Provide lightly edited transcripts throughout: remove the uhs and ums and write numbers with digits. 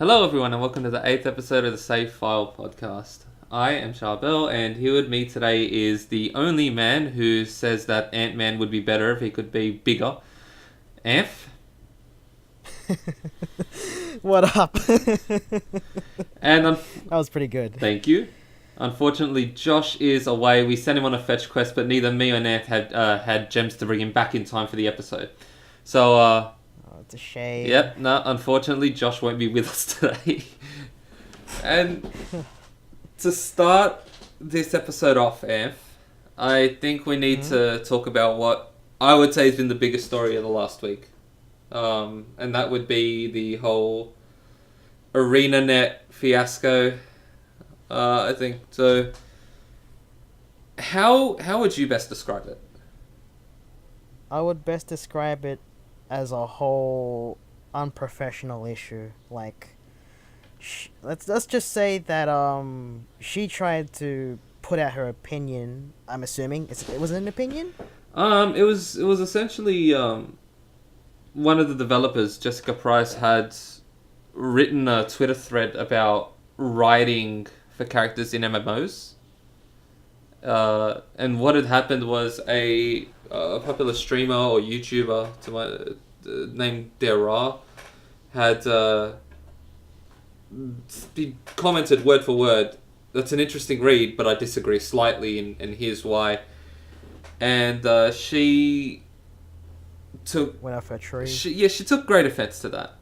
Hello, everyone, and welcome to the 8th episode of the Save File podcast. I am Charbel, and here with me today is the only man who says that Ant-Man would be better if he could be bigger. Anf. What up? And That was pretty good. thank you. Unfortunately, Josh is away. We sent him on a fetch quest, but neither me or Anf had gems to bring him back in time for the episode. So, Oh, it's a shame. yep, no, unfortunately, Josh won't be with us today. And to start this episode off, Anf, I think we need to talk about what I would say has been the biggest story of the last week. And that would be the whole ArenaNet fiasco, I think. So, how would you best describe it? I would best describe it as a whole unprofessional issue. Like, let's just say that she tried to put out her opinion. I'm assuming it was an opinion. It was essentially one of the developers, Jessica Price, had written a Twitter thread about writing for characters in MMOs. And what had happened was a popular streamer or YouTuber named Dara had he commented word for word, "That's an interesting read, but I disagree slightly, and here's why." And she took Went off her tree. she took great offense to that.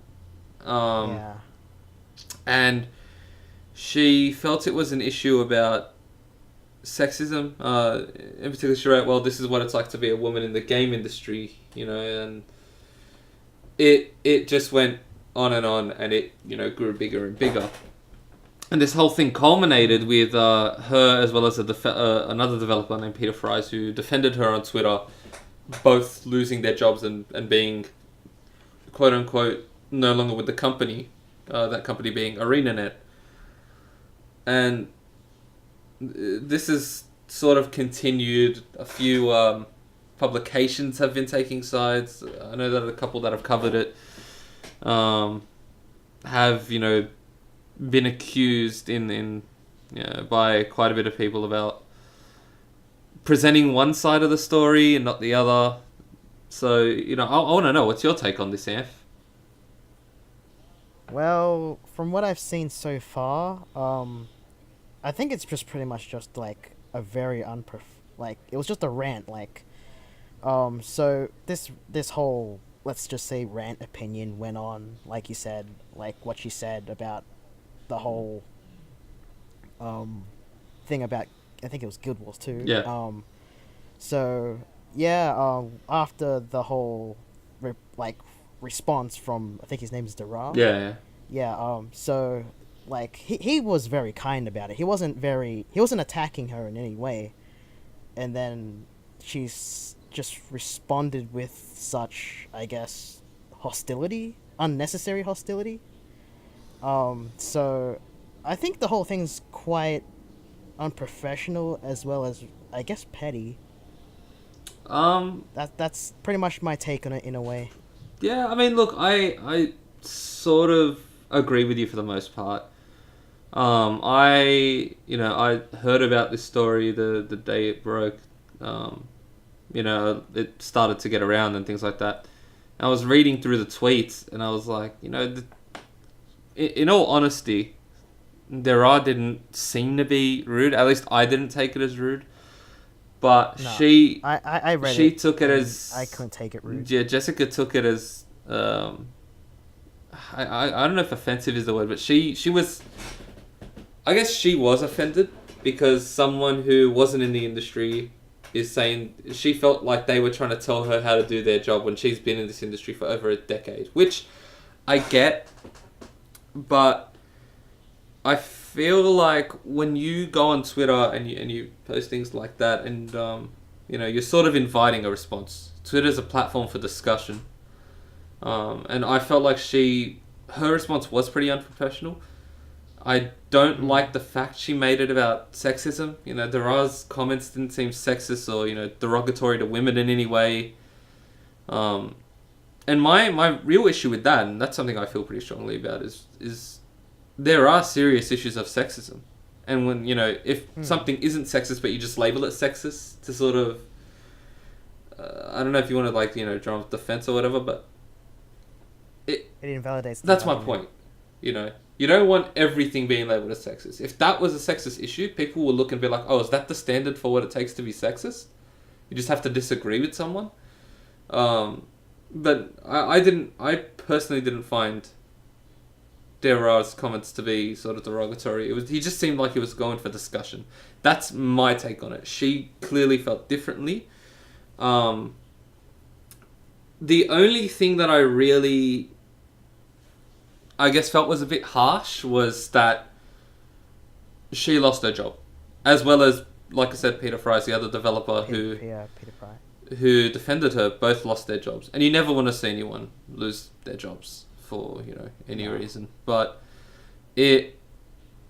Yeah. And she felt it was an issue about sexism. In particular, she wrote, "Well, this is what it's like to be a woman in the game industry," and it just went on, and it grew bigger and bigger. And this whole thing culminated with her as well as another developer named Peter Fries, who defended her on Twitter, both losing their jobs and being quote unquote no longer with the company. That company being ArenaNet. And this has sort of continued. A few publications have been taking sides. I know that a couple that have covered it have been accused by quite a bit of people about presenting one side of the story and not the other. So I want to know, what's your take on this, Anf? Well, from what I've seen so far, I think it's just pretty much just like a very it was just a rant. So this whole, let's just say, rant opinion went on, like you said, like what she said about the whole thing about, I think it was Guild Wars 2. Yeah. So yeah, after the whole response from, I think his name is Dara. Yeah. Yeah. So like he was very kind about it. He wasn't attacking her in any way, and then she's just responded with such, I guess, unnecessary hostility. So I think the whole thing's quite unprofessional as well as, I guess, petty. That's pretty much my take on it in a way. Yeah, I mean, look, I sort of agree with you for the most part. I heard about this story the day it broke. It started to get around and things like that. I was reading through the tweets and I was like, in all honesty, Dara didn't seem to be rude. At least I didn't take it as rude. But No, she I read she it. took it and as, I couldn't take it rude. yeah, Jessica took it as I don't know if offensive is the word, but she was, I guess she was offended because someone who wasn't in the industry is saying she felt like they were trying to tell her how to do their job when she's been in this industry for over a decade, which I get, but I feel like when you go on Twitter and you post things like that, and you're sort of inviting a response. Twitter's a platform for discussion, and I felt like her response was pretty unprofessional. I don't like the fact she made it about sexism. Dara's comments didn't seem sexist or derogatory to women in any way. And my real issue with that, and that's something I feel pretty strongly about, is there are serious issues of sexism. And when, if Hmm. something isn't sexist but you just label it sexist to sort of, I don't know if you want to, like, drum up defense or whatever, but it It invalidates the that's my argument. point. You don't want everything being labeled as sexist. If that was a sexist issue, people will look and be like, oh, is that the standard for what it takes to be sexist? You just have to disagree with someone. But I personally didn't find Dera's comments to be sort of derogatory. He just seemed like he was going for discussion. That's my take on it. She clearly felt differently. Um, the only thing that I really, I guess, felt was a bit harsh was that she lost her job, as well as, like I said, Peter Fry's the other developer Peter Fry. who defended her, both lost their jobs. And you never want to see anyone lose their jobs for, any No. reason. But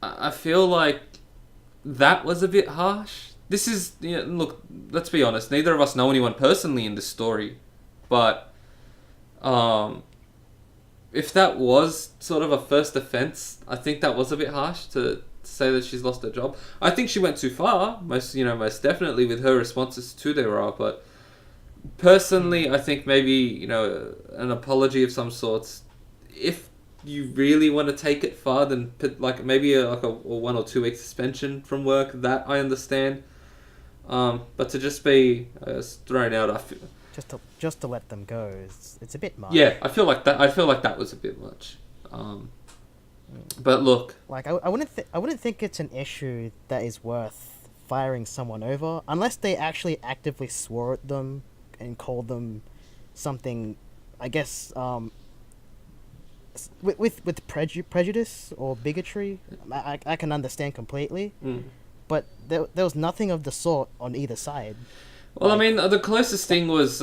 I feel like that was a bit harsh. This is, look, let's be honest, neither of us know anyone personally in this story. But um, if that was sort of a first offence, I think that was a bit harsh to say that she's lost her job. I think she went too far, most definitely with her responses to Dera, but Hmm. personally, I think maybe an apology of some sorts. If you really want to take it far, then put like maybe a 1 or 2 week suspension from work. That I understand. But to just be thrown out, Just to let them go, it's a bit yeah, much. I feel like that. I feel like that was a bit much. Um, but look, Like I wouldn't think it's an issue that is worth firing someone over unless they actually actively swore at them and called them something. I guess prejudice or bigotry. I can understand completely, mm. but there was nothing of the sort on either side. Well, I Like mean, the closest that. thing was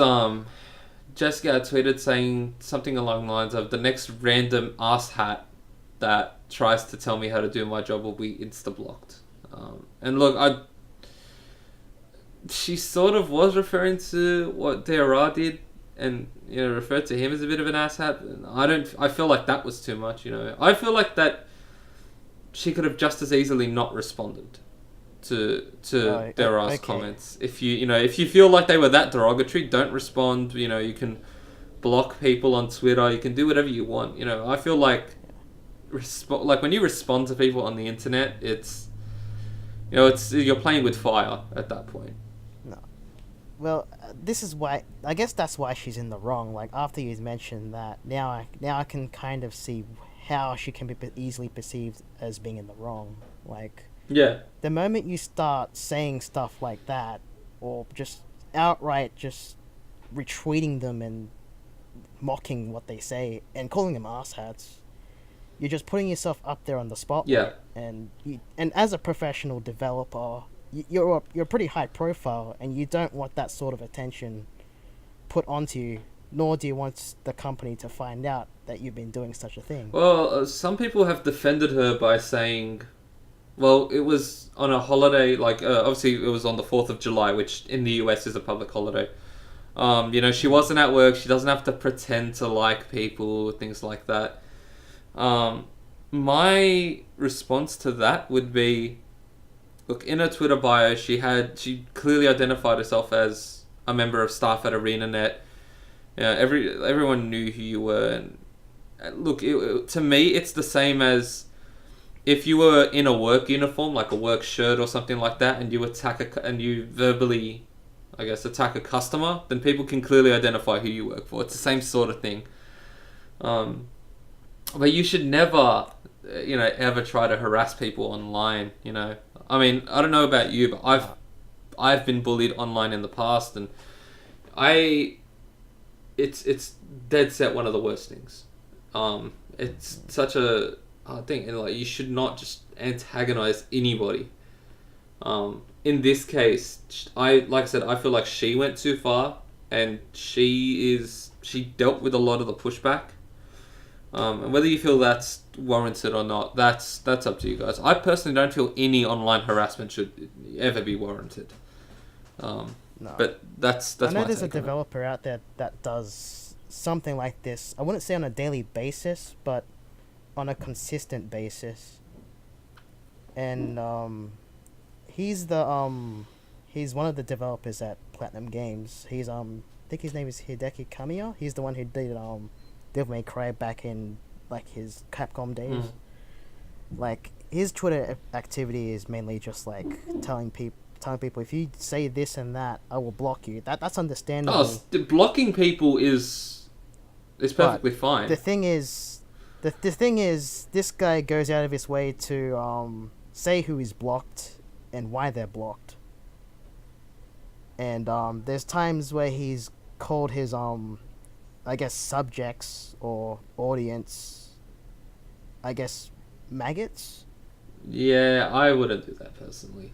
Jessica tweeted saying something along the lines of the next random ass hat that tries to tell me how to do my job will be insta blocked. And look, she sort of was referring to what DRR did, and referred to him as a bit of an asshat. I feel like that was too much. I feel like that she could have just as easily not responded to DRR's Okay. comments. If you feel like they were that derogatory, don't respond. You can block people on Twitter. You can do whatever you want. I feel like like when you respond to people on the internet, it's you're playing with fire at that point. No. Well, this is why I guess that's why she's in the wrong. Like after you mentioned that, now I can kind of see how she can be easily perceived as being in the wrong. Like Yeah, the moment you start saying stuff like that, or just outright just retweeting them and mocking what they say and calling them asshats, you're just putting yourself up there on the yeah. spotlight. And as a professional developer, you're pretty high profile, and you don't want that sort of attention put onto you. Nor do you want the company to find out that you've been doing such a thing. Well, some people have defended her by saying, well, it was on a holiday, like, obviously it was on the 4th of July, which in the US is a public holiday. She Mm. wasn't at work, she doesn't have to pretend to like people, things like that. Um, my response to that would be, look, in her Twitter bio, she clearly identified herself as a member of staff at ArenaNet. Everyone knew who you were, and look, to me, it's the same as if you were in a work uniform, like a work shirt or something like that, and and you verbally, I guess, attack a customer, then people can clearly identify who you work for. It's the same sort of thing. Um, but you should never, ever try to harass people online. I mean, I don't know about you, but No. I've been bullied online in the past, and I it's dead set one of the worst things. It's such a hard thing, and like you should not just antagonize anybody. In this case, like I said, I feel like she went too far, and she dealt with a lot of the pushback. And whether you feel that's warranted or not, that's up to you guys. I personally don't feel any online harassment should ever be warranted. Um, No. but that's I that's know my there's a take on it. developer out there that does something like this. I wouldn't say on a daily basis, but on a consistent basis, and he's one of the developers at Platinum Games. I think his name is Hideki Kamiya. He's the one who did Devil May Cry back in like his Capcom days. Like his Twitter activity is mainly just like telling people if you say this and that, I will block you. That's understandable. Blocking people is perfectly fine. The thing is, this guy goes out of his way to say who is blocked and why they're blocked. And there's times where he's called his I guess subjects or audience, I guess, maggots. Yeah, I wouldn't do that personally.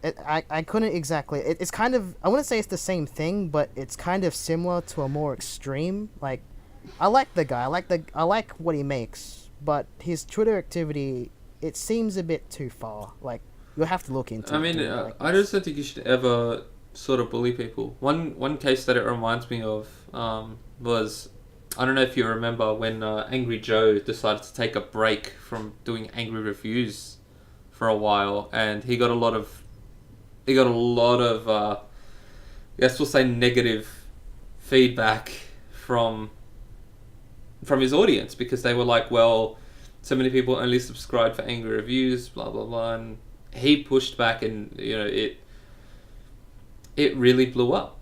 I couldn't exactly. It's kind of, I wouldn't say it's the same thing, but it's kind of similar to a more extreme. Like, I like the guy. I like what he makes, but his Twitter activity, it seems a bit too far. Like, you'll have to look into. I mean, I just don't think you should ever sort of bully people. One case that it reminds me of was, I don't know if you remember when Angry Joe decided to take a break from doing angry reviews for a while, and he got a lot of I guess we'll say negative feedback from his audience, because they were like, well, so many people only subscribe for angry reviews, blah blah blah, and he pushed back, and it really blew up.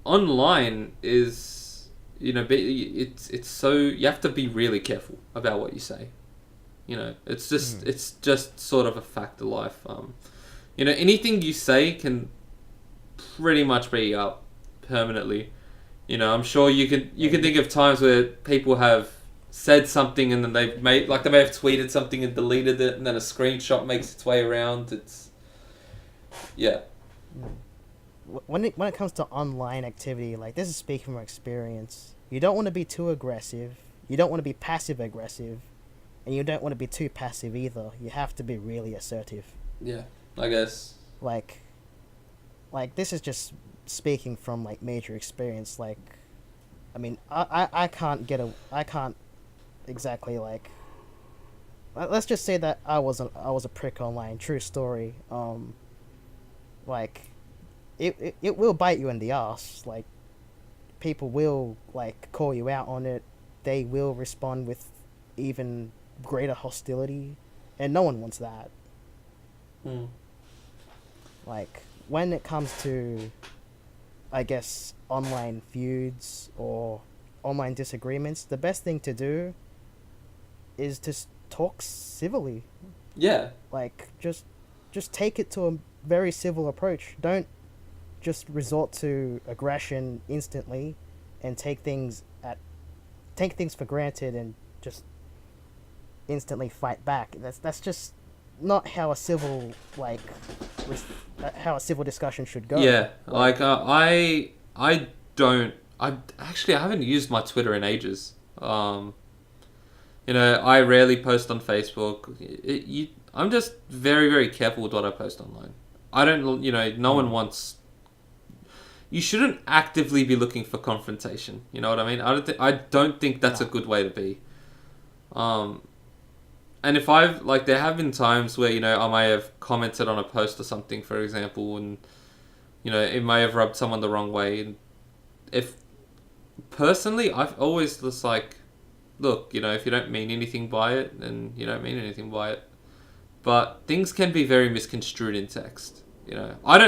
Online is, it's so, you have to be really careful about what you say. It's just sort of a fact of life. Anything you say can pretty much be up permanently. I'm sure you can think of times where people have said something and then they may have tweeted something and deleted it, and then a screenshot makes its way around. It's, yeah. When it comes to online activity, like, this is speaking from experience, you don't want to be too aggressive, you don't want to be passive aggressive, and you don't want to be too passive either. You have to be really assertive. Yeah, I guess. Like this is just speaking from like major experience. Like, I mean, I can't exactly, like, let's just say that I was a prick online. True story. Like, it will bite you in the ass. Like, people will like call you out on it. They will respond with even greater hostility, and no one wants that. Like, when it comes to, I guess, online feuds or online disagreements, the best thing to do is to talk civilly. Yeah. Like, just take it to a very civil approach. Don't just resort to aggression instantly and take things for granted and just instantly fight back. That's just not how a civil discussion should go. Yeah, like I haven't used my Twitter in ages. I rarely post on Facebook. I'm just very, very careful with what I post online. I don't, no one wants. You shouldn't actively be looking for confrontation. You know what I mean? I don't think that's a good way to be. And if there have been times where, I may have commented on a post or something, for example, and, it may have rubbed someone the wrong way. And personally, I've always just like, look, if you don't mean anything by it, then you don't mean anything by it. But things can be very misconstrued in text. I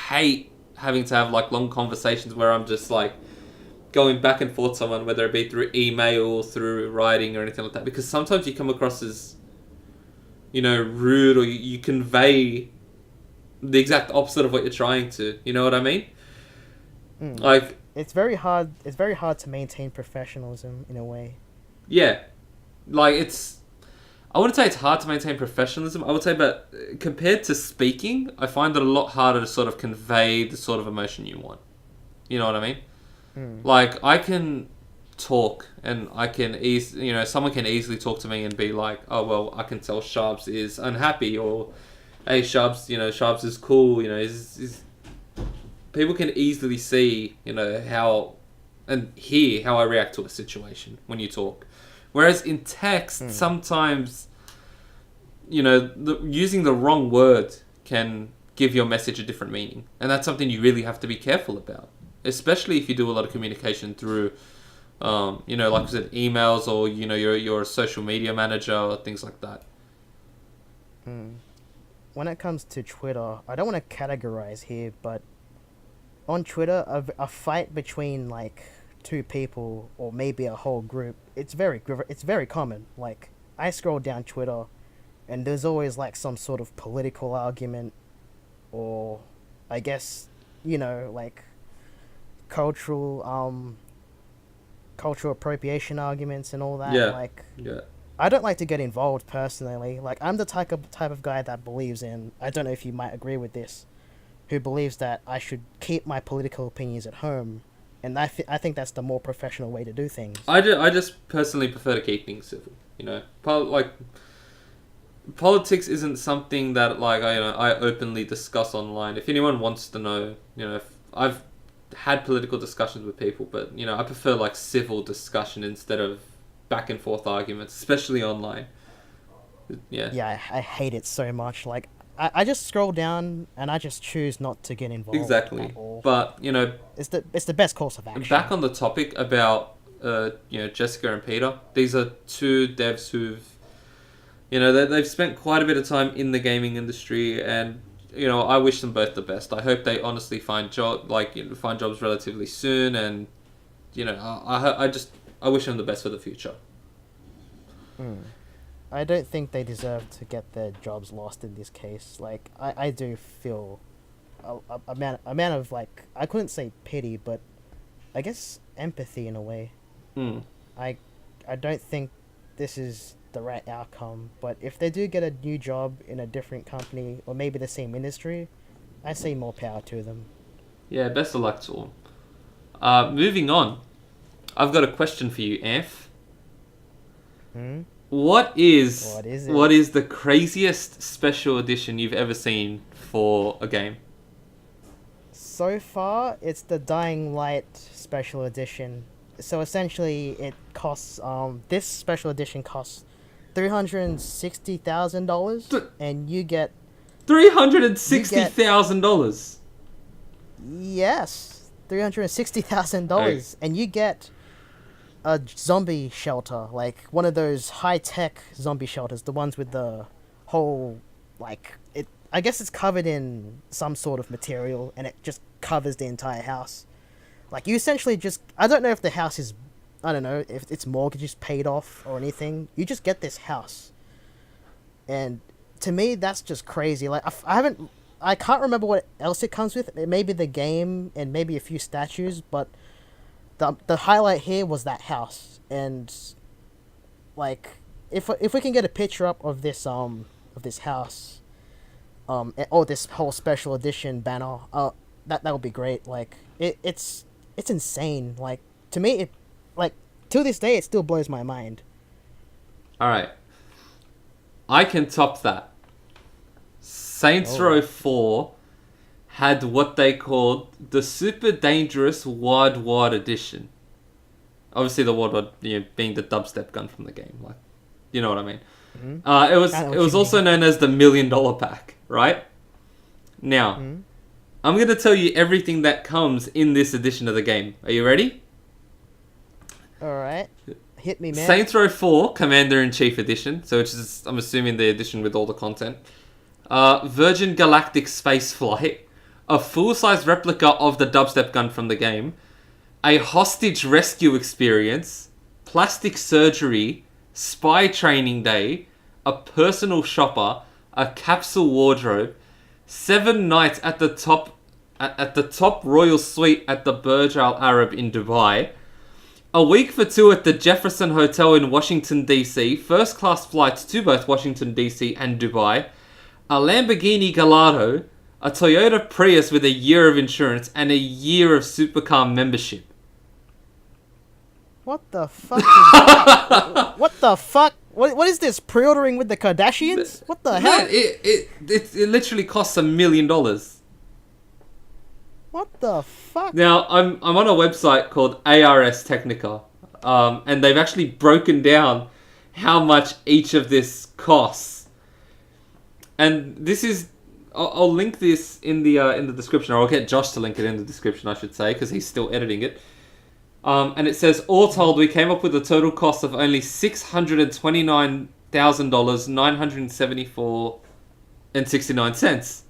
hate having to have like long conversations where I'm just like going back and forth with someone, whether it be through email, through writing, or anything like that, because sometimes you come across as, rude, or you convey the exact opposite of what you're trying to. You know what I mean? Like, it's very hard to maintain professionalism in a way. Yeah. Like, I wouldn't say it's hard to maintain professionalism. I would say, but compared to speaking, I find it a lot harder to sort of convey the sort of emotion you want. You know what I mean? Like, I can talk, and I can someone can easily talk to me and be like, oh, well, I can tell Sharps is unhappy, or, hey, Sharps is cool, people can easily see, how and hear how I react to a situation when you talk. Whereas in text, sometimes, using the wrong word can give your message a different meaning. And that's something you really have to be careful about. Especially if you do a lot of communication through, like I said, emails or, you're a social media manager or things like that. When it comes to Twitter, I don't want to categorize here, but on Twitter, a fight between like two people or maybe a whole group, it's very common. Like, I scroll down Twitter and there's always like some sort of political argument, or I guess, like cultural appropriation arguments and all that. Yeah. I don't like to get involved personally. Like, I'm the type of guy that believes in, I don't know if you might agree with this, who believes that I should keep my political opinions at home, and I think that's the more professional way to do things. I just personally prefer to keep things civil. Politics isn't something that I openly discuss online. If anyone wants to know, if I've had political discussions with people, but I prefer like civil discussion instead of back and forth arguments, especially online. Yeah, I hate it so much. Like, I just scroll down and I just choose not to get involved. Exactly. At all. But it's the best course of action. Back on the topic about Jessica and Peter, these are two devs who've they've spent quite a bit of time in the gaming industry, and I wish them both the best. I hope they honestly find jobs relatively soon, and I wish them the best for the future. I don't think they deserve to get their jobs lost in this case. Like, I do feel a amount of, like, I couldn't say pity, but I guess empathy in a way. I don't think this is the right outcome, but if they do get a new job in a different company or maybe the same industry, I say more power to them. Yeah, best of luck to them. Moving on, I've got a question for you, Anf. What is the craziest special edition you've ever seen for a game? So far, it's the Dying Light special edition. So essentially, it costs this special edition costs $360,000, and you get $360,000. Yes, $360,000, and you get a zombie shelter, like one of those high-tech zombie shelters, the ones with the whole, like, it. I guess it's covered in some sort of material, and it just covers the entire house. Like, you essentially just, I don't know if the house is, I don't know if its mortgage is paid off or anything. You just get this house, and to me, that's just crazy. Like, I can't remember what else it comes with. It may be the game and maybe a few statues, but the highlight here was that house. And like, if we can get a picture up of this house, or this whole special edition banner, that would be great. Like, it's insane. Like, to me, it, like, to this day, it still blows my mind. All right, I can top that. Saints Row 4 had what they called the Super Dangerous Wad Wad Edition. Obviously, the Wad Wad, being the dubstep gun from the game, like, you know what I mean. It was also known as the $1 Million Pack, right? Now, I'm going to tell you everything that comes in this edition of the game. Are you ready? Alright. Hit me, man. Saints Row 4 Commander-in-Chief Edition, so which is, I'm assuming, the edition with all the content. Virgin Galactic Space Flight, a full-size replica of the dubstep gun from the game, a hostage rescue experience, plastic surgery, spy training day, a personal shopper, a capsule wardrobe, 7 nights at the top royal suite at the Burj Al Arab in Dubai, a week for 2 at the Jefferson Hotel in Washington DC, first class flights to both Washington DC and Dubai, a Lamborghini Gallardo, a Toyota Prius with a year of insurance, and a year of supercar membership. What the fuck is that? What the fuck? What is this? Pre-ordering with the Kardashians? What the hell? It literally costs $1 million. What the fuck? Now, I'm on a website called ARS Technica, and they've actually broken down how much each of this costs. And this is, I'll link this in the description, or I'll get Josh to link it in the description, I should say, because he's still editing it. And it says, all told, we came up with a total cost of only $629,000, 974 and 69 cents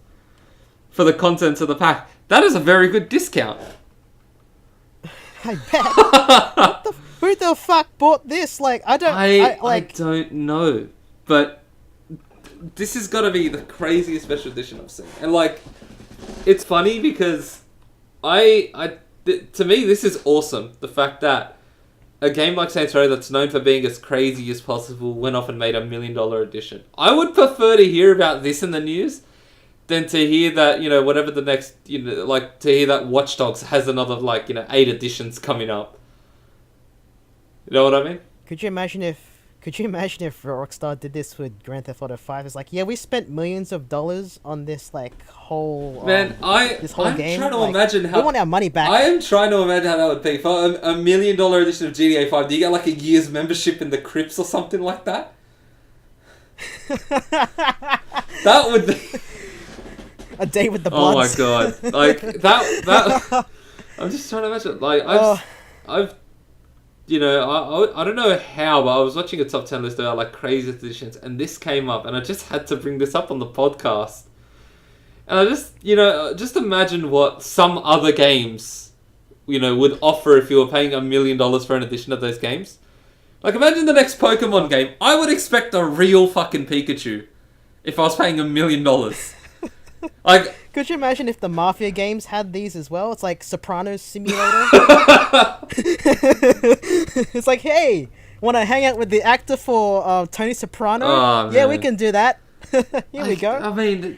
for the contents of the pack. That is a very good discount. I bet. Who the fuck bought this? Like, I don't know, but this has got to be the craziest special edition I've seen. And like, it's funny because to me this is awesome. The fact that a game like Saints Row that's known for being as crazy as possible went off and made $1 million edition. I would prefer to hear about this in the news than to hear that, whatever the next, like to hear that Watch Dogs has another 8 editions coming up. You know what I mean? Could you imagine if Rockstar did this with Grand Theft Auto 5? It's like, yeah, we spent millions of dollars on this whole man. this whole I'm game. trying to imagine how we want our money back. I am trying to imagine how that would be for $1 million edition of GTA 5. Do you get a year's membership in the Crips or something like that? That would be a day with the Bloods. Oh my god! That. I'm just trying to imagine. I've I don't know how, but I was watching a top 10 list about crazy editions, and this came up, and I just had to bring this up on the podcast. And I just imagine what some other games, would offer if you were paying $1 million for an edition of those games. Imagine the next Pokemon game. I would expect a real fucking Pikachu if I was paying $1 million. Could you imagine if the Mafia games had these as well? It's like Sopranos Simulator. It's like, hey, want to hang out with the actor for Tony Soprano? Oh, yeah, we can do that. Here we go. I mean,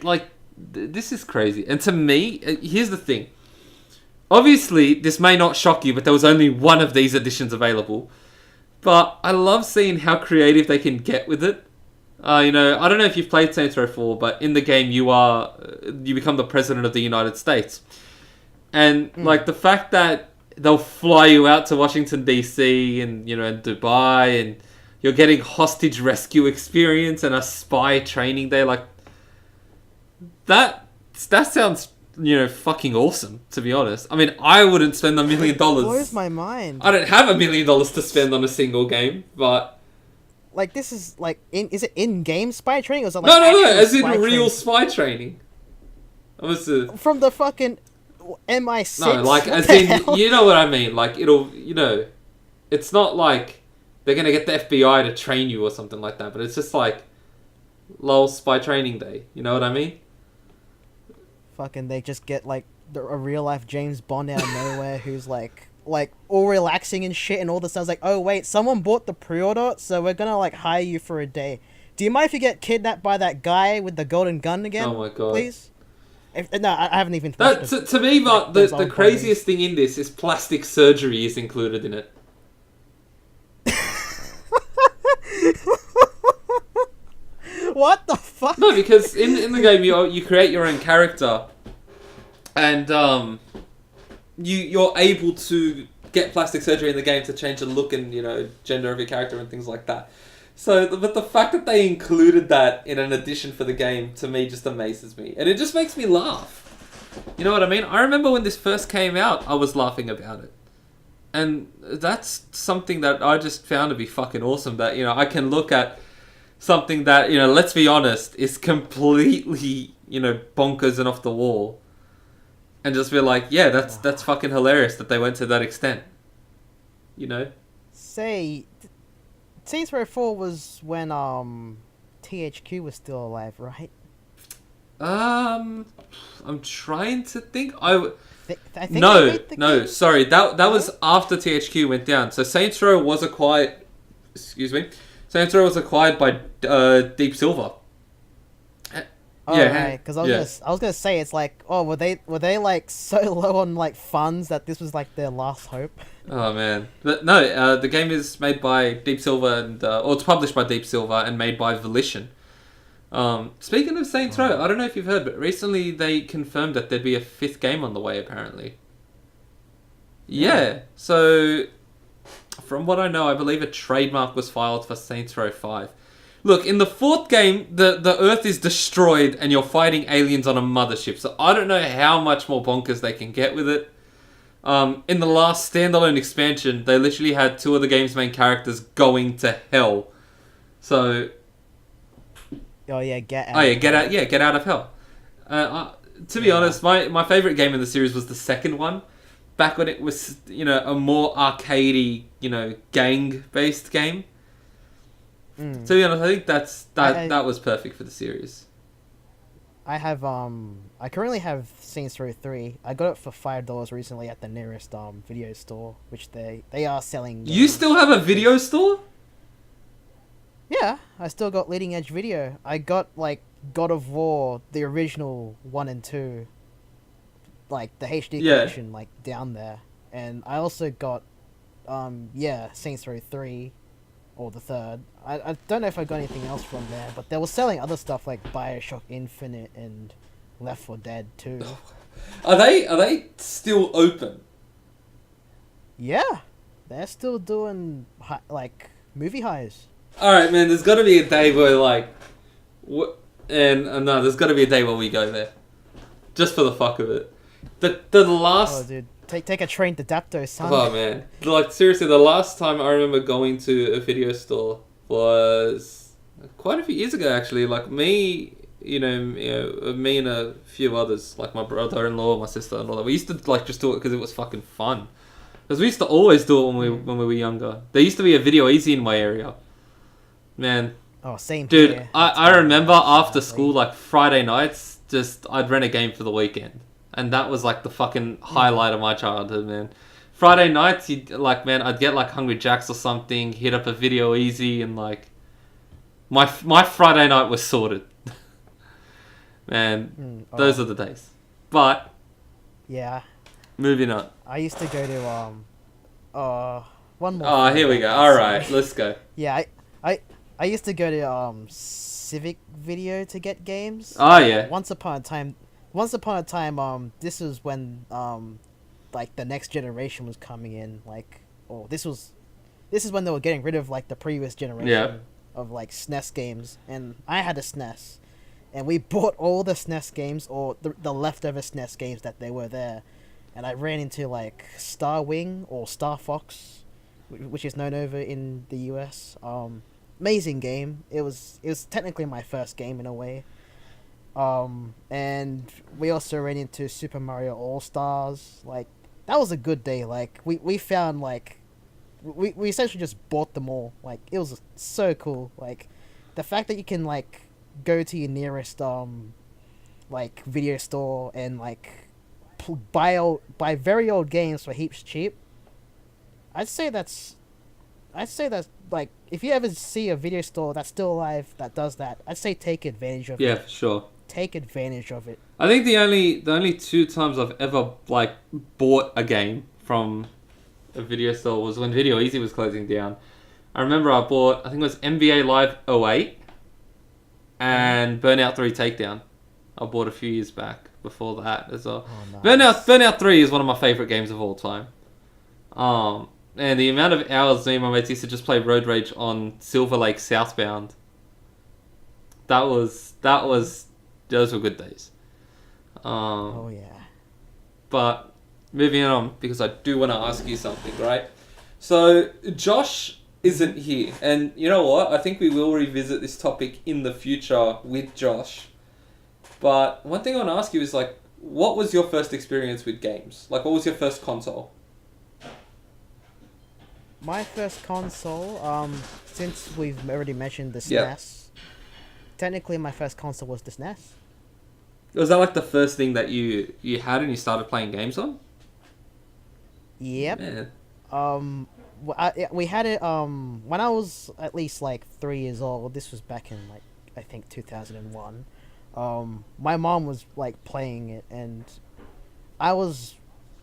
this is crazy. And to me, here's the thing. Obviously, this may not shock you, but there was only one of these editions available. But I love seeing how creative they can get with it. I don't know if you've played Saints Row 4, but in the game you become the president of the United States. And the fact that they'll fly you out to Washington DC and and Dubai, and you're getting hostage rescue experience and a spy training day, that sounds fucking awesome, to be honest. I mean, I wouldn't spend $1 million. It blows my mind. I don't have $1 million to spend on a single game, but this is is it in-game spy training, or is it no, as in real spy training? From the fucking MI6. No, as in, you know what I mean. It'll, it's not like they're gonna get the FBI to train you or something like that. But it's just lol, spy training day. You know what I mean? Fucking, they just get a real life James Bond out of nowhere who's all relaxing and shit, and all the stuff oh wait, someone bought the pre-order, so we're gonna hire you for a day. Do you mind if you get kidnapped by that guy with the golden gun again? Oh my god, please. No, I haven't even. To me, but the craziest thing in this is plastic surgery is included in it. What the fuck? No, because in the game you create your own character, and you're able to get plastic surgery in the game to change the look and gender of your character and things like that. So, but the fact that they included that in an addition for the game, to me, just amazes me, and it just makes me laugh. You know what I mean? I remember when this first came out, I was laughing about it, and that's something that I just found to be fucking awesome. That I can look at something that let's be honest, is completely bonkers and off the wall, and just be like, yeah, that's fucking hilarious that they went to that extent. Say, Saints Row 4 was when THQ was still alive, right? I'm trying to think. I think no. Sorry, that was after THQ went down. So Saints Row was acquired. Excuse me. Saints Row was acquired by Deep Silver. Oh, yeah, right. Because I was gonna say, it's were they so low on funds that this was their last hope? Oh man, but no, the game is made by Deep Silver, and or it's published by Deep Silver and made by Volition. Speaking of Saints Oh. Row, I don't know if you've heard, but recently they confirmed that there'd be a fifth game on the way, apparently. Yeah, so from what I know, I believe a trademark was filed for Saints Row 5. Look, in the fourth game, the Earth is destroyed and you're fighting aliens on a mothership, so I don't know how much more bonkers they can get with it. In the last standalone expansion, they literally had two of the game's main characters going to hell. So, Oh yeah, get out. oh yeah, get out of hell. To be honest, my favorite game in the series was the second one. Back when it was, a more arcadey, gang-based game. Mm. To be honest, I think that was perfect for the series. I currently have Saints Row 3. I got it for $5 recently at the nearest video store, which they are selling. You still have a video store? Yeah, I still got leading edge video. I got like God of War, the original 1 and 2, like the HD collection, like down there, and I also got Saints Row 3 or the third. I don't know if I got anything else from there, but they were selling other stuff like BioShock Infinite and Left 4 Dead 2. Are they still open? Yeah, they're still doing movie highs. All right, man. There's got to be a day where no, there's got to be a day where we go there, just for the fuck of it. The last. Oh, dude, take a train to Dapto, son. Oh man, seriously, the last time I remember going to a video store was quite a few years ago. Actually, me, me and a few others, like my brother-in-law, my sister, and all that. We used to just do it because it was fucking fun. Because we used to always do it when we were younger. There used to be a Video Easy in my area. Man. Oh, same dude, here. I remember after school, Friday nights, I'd rent a game for the weekend. And that was the fucking highlight of my childhood, man. Friday nights, I'd get Hungry Jacks or something, hit up a Video Easy, and my Friday night was sorted. Man, those are the days. But yeah, moving on. I used to go to one more. Oh, here we go. All right, let's go. Yeah, I used to go to Civic Video to get games. Oh yeah. Once upon a time, this was when the next generation was coming in. This is when they were getting rid of the previous generation of SNES games, and I had a SNES, and we bought all the SNES games or the leftover SNES games that they were there, and I ran into Star Wing or Star Fox, which is known over in the US. Amazing game. It was technically my first game in a way. And we also ran into Super Mario All-Stars. That was a good day. We found we essentially just bought them all. It was so cool. The fact that you can go to your nearest video store and buy very old games for heaps cheap. I'd say that's if you ever see a video store that's still alive that does that, I'd say take advantage of it. Yeah, for sure. Take advantage of it. I think the only two times I've ever bought a game from a video store was when Video Easy was closing down. I remember I bought, I think it was NBA Live 08 and Burnout 3 Takedown. I bought a few years back before that as well. Oh, nice. Burnout 3 is one of my favorite games of all time. And the amount of hours me and my mates used to just play Road Rage on Silver Lake Southbound. Those were good days. Oh yeah. But moving on, because I do want to ask you something, right? So Josh isn't here, and you know what? I think we will revisit this topic in the future with Josh. But one thing I want to ask you is what was your first experience with games? What was your first console? My first console, since we've already mentioned the SNES, Yep. technically my first console was the SNES. Was that the first thing that you had and you started playing games on? Yep. Man. We had it when I was at least 3 years old. This was back in I think 2001. My mom was playing it, and I was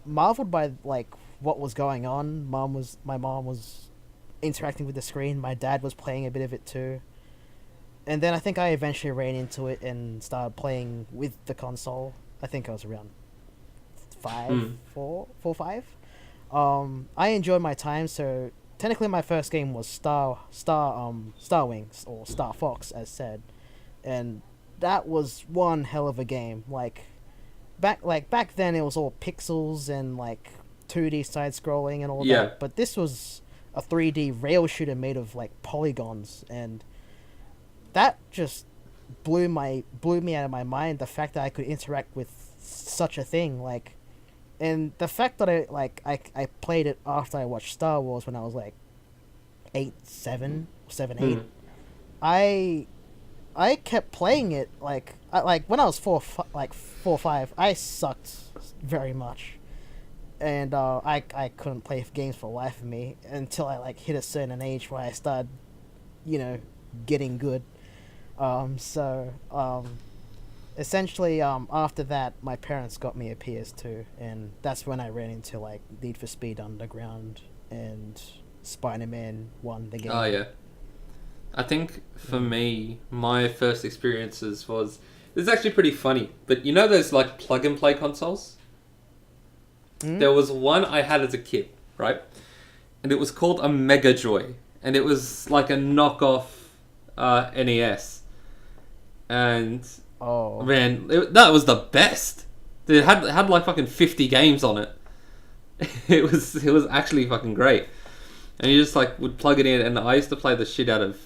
marveled by what was going on. My mom was interacting with the screen. My dad was playing a bit of it too, and then I think I eventually ran into it and started playing with the console. I think I was around five. I enjoyed my time. So technically, my first game was Star Wings or Star Fox, as said, and that was one hell of a game. Back then, it was all pixels and like 2D side scrolling and all Yeah. that. But this was a 3D rail shooter made of like polygons, and that just blew me out of my mind. The fact that I could interact with such a thing, like, and the fact that I played it after I watched Star Wars when I was like 8. I kept playing it like when I was 4 or 5. I sucked very much, and I couldn't play games for the life of me until I like hit a certain age where I started, getting good. Essentially, after that, my parents got me a PS2, and that's when I ran into like Need for Speed Underground and Spider-Man 1, the game. Oh yeah. I think for me, my first experiences was, this is actually pretty funny, but you know those like plug and play consoles? There was one I had as a kid, right? And it was called a Mega Joy, and it was like a knockoff NES. And Oh man, that was the best. It had like fucking 50 games on it. It was actually fucking great. And you just like would plug it in, and I used to play the shit out of.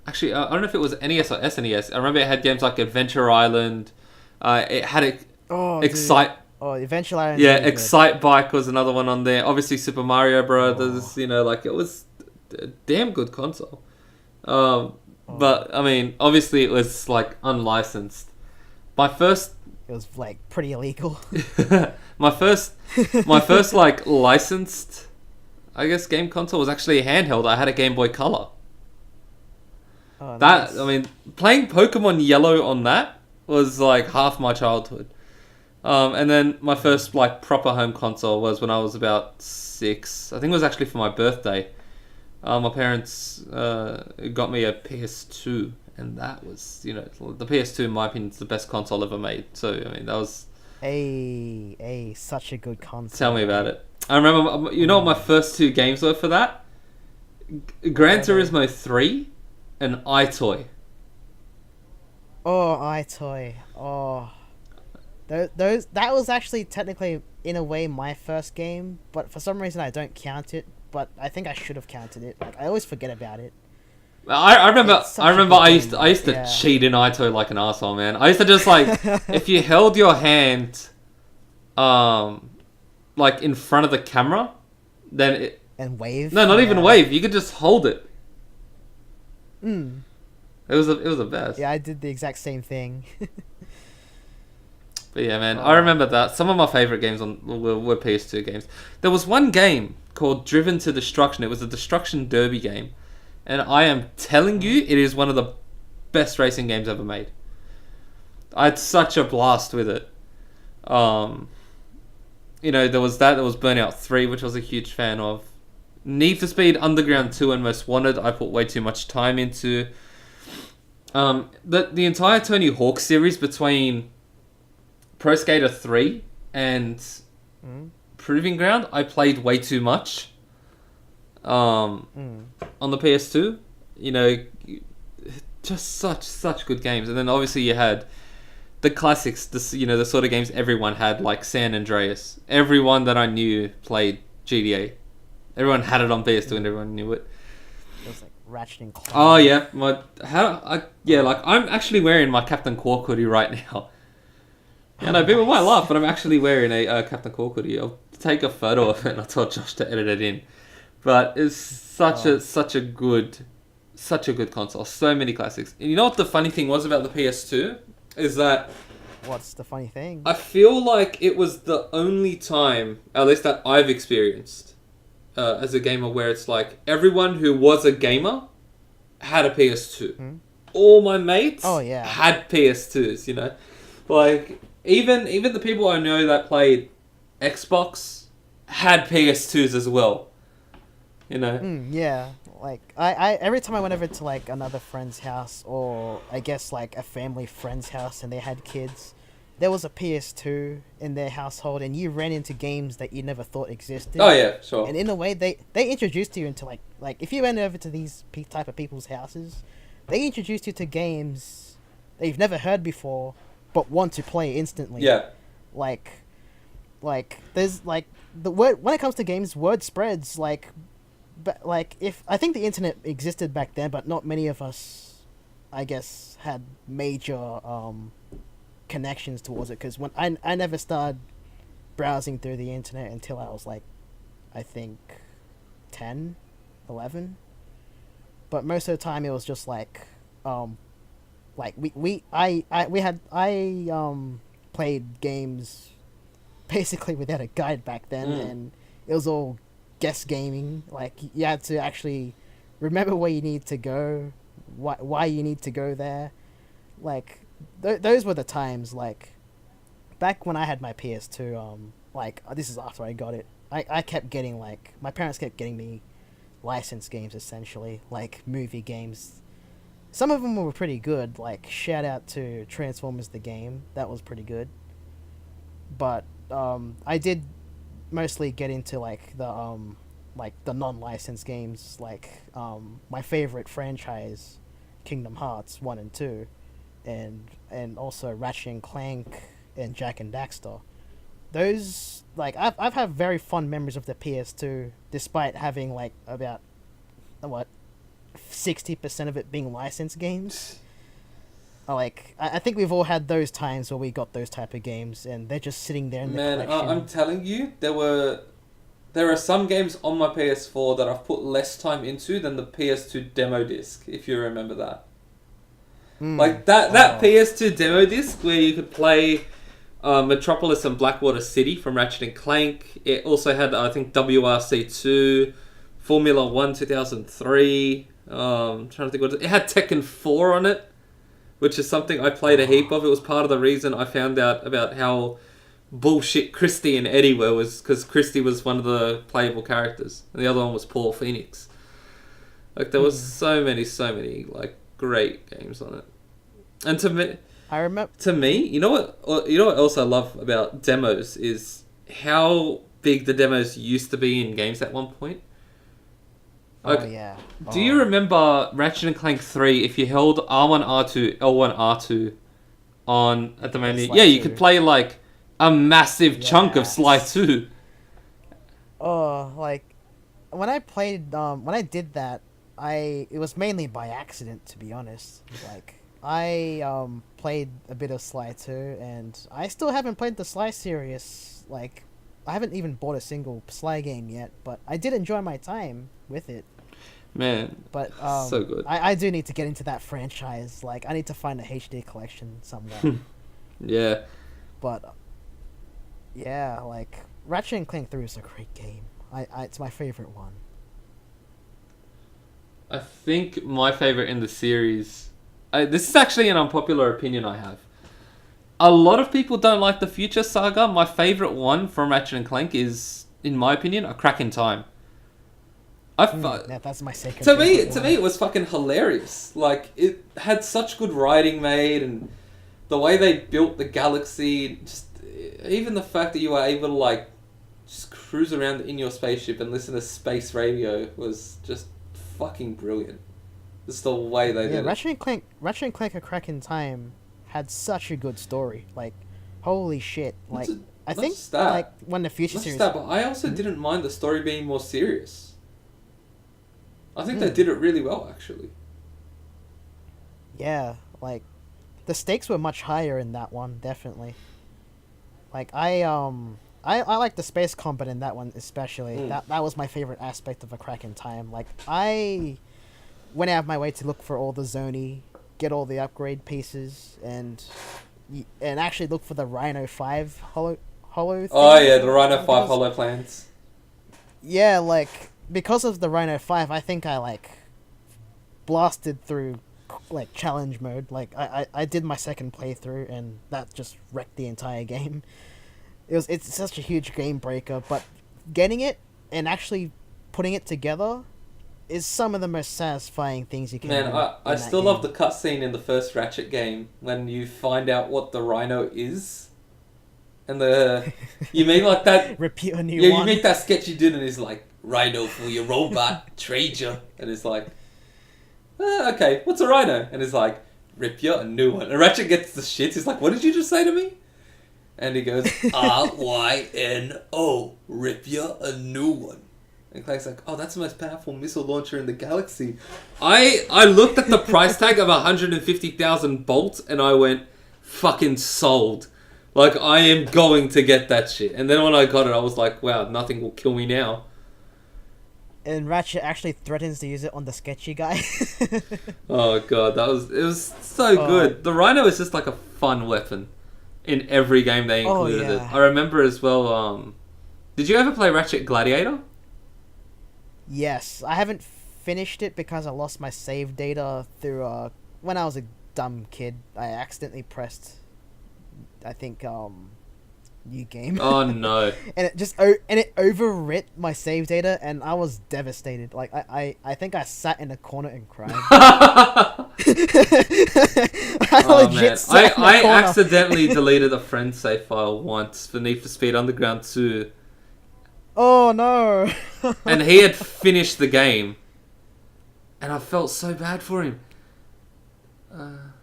Actually, I don't know if it was NES or SNES. I remember it had games like Adventure Island. It had Excite. Dude. Oh, Adventure Island. Yeah, Excite Bike was another one on there. Obviously, Super Mario Brothers. Like it was a damn good console. But I mean, obviously, it was like unlicensed. My first. It was like pretty illegal. my first like licensed, I guess, game console was actually a handheld. I had a Game Boy Color. Oh, That nice. I mean, playing Pokemon Yellow on that was like half my childhood. And then my first like proper home console was when I was about 6. I think it was actually for my birthday. My parents got me a PS2, and that was, the PS2 in my opinion is the best console ever made. So I mean, that was. Such a good console. Tell me about it. I remember, what my first 2 games were for that? Gran Turismo 3 and iToy. Oh, iToy. Oh, those that was actually technically in a way my first game, but for some reason I don't count it. But I think I should have counted it. Like I always forget about it. I remember. It's such I a remember. good I used to game, yeah. cheat in iToy like an asshole, man. I used to just like, if you held your hand, like in front of the camera, then it. And wave. No, not even Yeah. wave. You could just hold it. Mm. It was the best. Yeah, I did the exact same thing. But yeah, man, I remember that. Some of my favorite games were PS2 games. There was one game called Driven to Destruction. It was a destruction derby game, and I am telling you, it is one of the best racing games ever made. I had such a blast with it. There was that. There was Burnout 3, which I was a huge fan of. Need for Speed Underground 2 and Most Wanted, I put way too much time into. The entire Tony Hawk series between Pro Skater 3 and Proving Ground, I played way too much. On the PS2, just such good games. And then obviously you had the classics, the sort of games everyone had, like San Andreas. Everyone that I knew played GTA. Everyone had it on PS2 and everyone knew it. It was like Ratchet and Clank. Oh yeah, I'm actually wearing my Captain Quark hoodie right now. People might laugh, but I'm actually wearing a Captain Quark hoodie. I'll take a photo of it, and I told Josh to edit it in. But it's such a good console. So many classics. And you know what the funny thing was about the PS2 is that. What's the funny thing? I feel like it was the only time, at least that I've experienced, as a gamer, where it's like everyone who was a gamer had a PS2. All my mates had PS2s, Like, even the people I know that played Xbox had PS2s as well. Yeah. like I every time I went over to like another friend's house, or I guess like a family friend's house, and they had kids, there was a PS2 in their household, and you ran into games that you never thought existed. Oh yeah, sure. And in a way, they introduced you into like if you went over to these type of people's houses, they introduced you to games that you've never heard before, but want to play instantly. Yeah. Like, there's like the word when it comes to games, word spreads like. But like, if I think the internet existed back then, but not many of us, I guess, had major connections towards it. Because when I never started browsing through the internet until I was like, I think, 10, 11. But most of the time it was just like I played games basically without a guide back then, and it was all guess gaming. Like, you had to actually remember where you need to go, why you need to go there. Like, those were the times. Like, back when I had my PS2, like, this is after I got it, I kept getting, like, my parents kept getting me licensed games, essentially, like movie games. Some of them were pretty good, like shout out to Transformers the game, that was pretty good. But I did mostly get into like the non-licensed games, like my favorite franchise, Kingdom Hearts 1 and 2, and also Ratchet and Clank and Jack and Daxter. Those, like, I've had very fond memories of the PS2, despite having like about 60% of it being licensed games. Like, I think we've all had those times where we got those type of games, and they're just sitting there in the collection. I'm telling you, there are some games on my PS4 that I've put less time into than the PS2 demo disc, if you remember that. Like that PS2 demo disc where you could play Metropolis and Blackwater City from Ratchet and Clank. It also had, I think, WRC2, Formula 1 2003. I'm trying to think it had Tekken 4 on it, which is something I played a heap of. It was part of the reason I found out about how bullshit Christy and Eddie were, was because Christy was one of the playable characters, and the other one was Paul Phoenix. Like, there was so many like great games on it. And to me, you know what else I love about demos is how big the demos used to be in games at one point. Like, do you remember Ratchet and Clank 3? If you held R1, R2, L1, R2 on at the menu, you could play like a massive chunk of Sly 2. Oh, like when I played, when I did that, it was mainly by accident, to be honest. Like, I played a bit of Sly 2, and I still haven't played the Sly series. Like, I haven't even bought a single Sly game yet, but I did enjoy my time with it. Man, but so good. I do need to get into that franchise. Like, I need to find a HD collection somewhere. Yeah. But yeah, like Ratchet and Clank 3 is a great game. It's my favorite one. I think my favorite in the series... this is actually an unpopular opinion I have. A lot of people don't like the Future Saga. My favorite one from Ratchet and Clank is, in my opinion, A Crack in Time. That's my second. To me, it was fucking hilarious. Like, it had such good writing made, and the way they built the galaxy, just even the fact that you were able to like just cruise around in your spaceship and listen to space radio was just fucking brilliant. Just the way they did Ratchet and Clank A Crack in Time had such a good story. Like, holy shit! Like, I think like when the Future series. But I also didn't mind the story being more serious. I think they did it really well, actually. Yeah, like the stakes were much higher in that one, definitely. Like, I like the space combat in that one especially. That was my favorite aspect of A Crack in Time. Like, I went out of my way to look for all the Zoni, get all the upgrade pieces, and actually look for the Rhino 5 holo thing. Oh yeah, the Rhino 5 holo plans. Yeah, like, because of the Rhino 5, I think I like blasted through like challenge mode. Like, I did my second playthrough, and that just wrecked the entire game. It's such a huge game breaker, but getting it and actually putting it together is some of the most satisfying things you can Man, do I in that still love game. the cutscene in the first Ratchet game when you find out what the Rhino is, and you make like that. Repeat a new Yeah, you one. make that sketchy dude, and he's like, "Rhino for your robot, trade you," and it's like, "Okay, what's a Rhino?" And he's like, "Rip you a new one." And Ratchet gets the shit. He's like, "What did you just say to me?" And he goes, "RYNO, rip you a new one." And Clay's like, "Oh, that's the most powerful missile launcher in the galaxy." I looked at the price tag of 150,000 bolts and I went, "Fucking sold." Like, I am going to get that shit. And then when I got it, I was like, "Wow, nothing will kill me now." And Ratchet actually threatens to use it on the sketchy guy. Oh god, it was so good. The Rhino is just like a fun weapon in every game they included it. I remember as well. Did you ever play Ratchet Gladiator? Yes, I haven't finished it because I lost my save data through when I was a dumb kid. I accidentally pressed, I think, new game. Oh no. And it overwrit my save data, and I was devastated. Like I think I sat in a corner and cried. I Oh man, legit sat in a I corner. accidentally deleted a friend save file once for Need for Speed Underground 2, Oh no. and he had finished the game, and I felt so bad for him.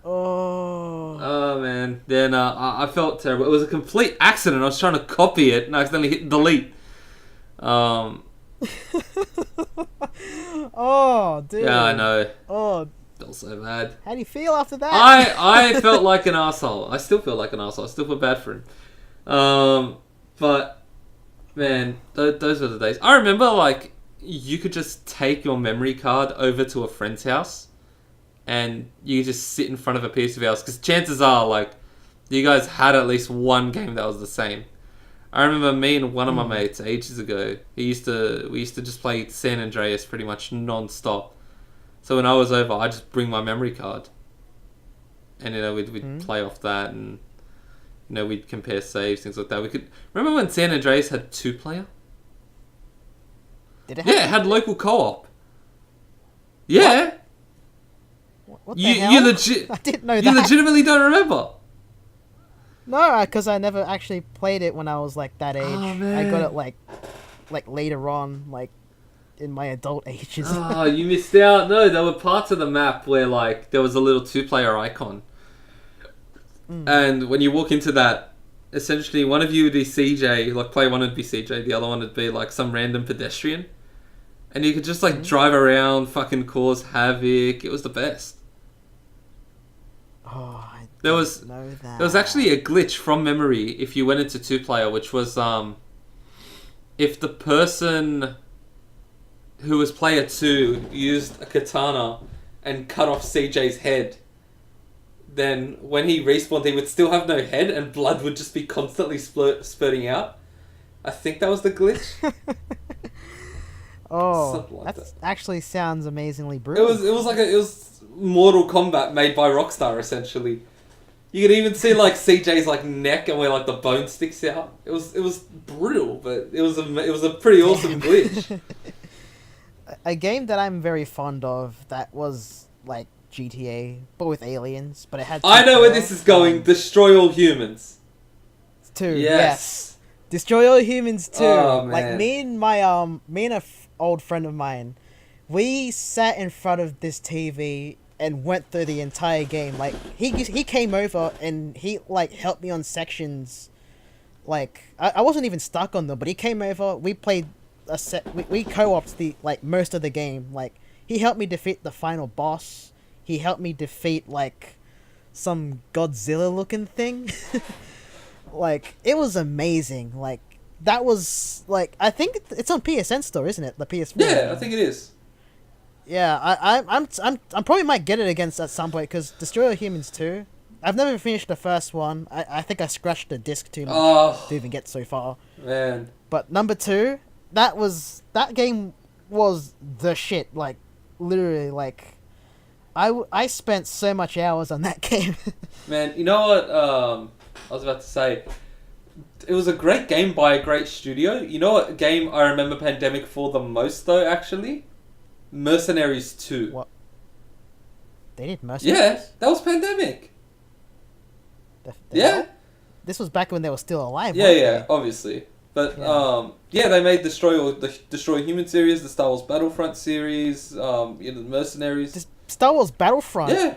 Oh. Oh man, then I felt terrible. It was a complete accident. I was trying to copy it, and I accidentally hit delete. Oh, dude. Yeah, I know. Oh, Felt so bad. how do you feel after that? I felt like an asshole. I still feel like an asshole. I still feel bad for him. But man, those were the days. I remember like you could just take your memory card over to a friend's house, and you could just sit in front of a piece of house because chances are like you guys had at least one game that was the same. I remember me and one of my mates ages ago. We used to just play San Andreas pretty much non-stop. So when I was over, I'd just bring my memory card, and we'd play off that, and we'd compare saves, things like that. We could remember when San Andreas had 2-player. Did it Yeah, it had local co-op. Yeah, What the hell? I didn't know that. You legitimately don't remember. No, because I never actually played it when I was like that age. Oh, I got man. it like later on, like in my adult ages. Oh, you missed out. No, there were parts of the map where like there was a little 2-player icon. And when you walk into that, essentially one of you would be CJ, like player one would be CJ, the other one would be like some random pedestrian. And you could just like drive around, fucking cause havoc. It was the best. Oh, I There was didn't know that. There was actually a glitch from memory if you went into 2-player, which was if the person who was player 2 used a katana and cut off CJ's head, then when he respawned, he would still have no head and blood would just be constantly spurting out. I think that was the glitch. Oh, Something like that actually sounds amazingly It brutal. was Mortal Kombat made by Rockstar essentially. You could even see like CJ's like neck and where like the bone sticks out. It was brutal, but it was a pretty awesome glitch. A game that I'm very fond of that was like GTA, but with aliens, but it had. I know where this is going. Destroy all humans. 2. Yes. Destroy All Humans 2. Oh, Like man. me and a old friend of mine, we sat in front of this TV and went through the entire game. Like he came over and he like helped me on sections. Like I wasn't even stuck on them, but he came over. We played a set. We co-opted the like most of the game. Like he helped me defeat the final boss. He helped me defeat like some Godzilla looking thing. Like it was amazing. Like that was like I think it's on PSN store, isn't it? The PS4. Yeah, I think it is. Yeah, I'm probably might get it against at some point because Destroy All Humans 2. I've never finished the first one. I think I scratched the disc too much Oh to even get so far. man. But number 2, that game was the shit. Like literally, like I spent so much hours on that game. Man, you know what I was about to say? It was a great game by a great studio. You know what game I remember Pandemic for the most though, actually? Mercenaries 2. What? They did Mercenaries? Yeah, that was Pandemic. Yeah. This was back when they were still alive, Yeah, weren't yeah, they? obviously. But, Yeah. they made the Destroy Human series, the Star Wars Battlefront series, the Mercenaries. Star Wars Battlefront? Yeah.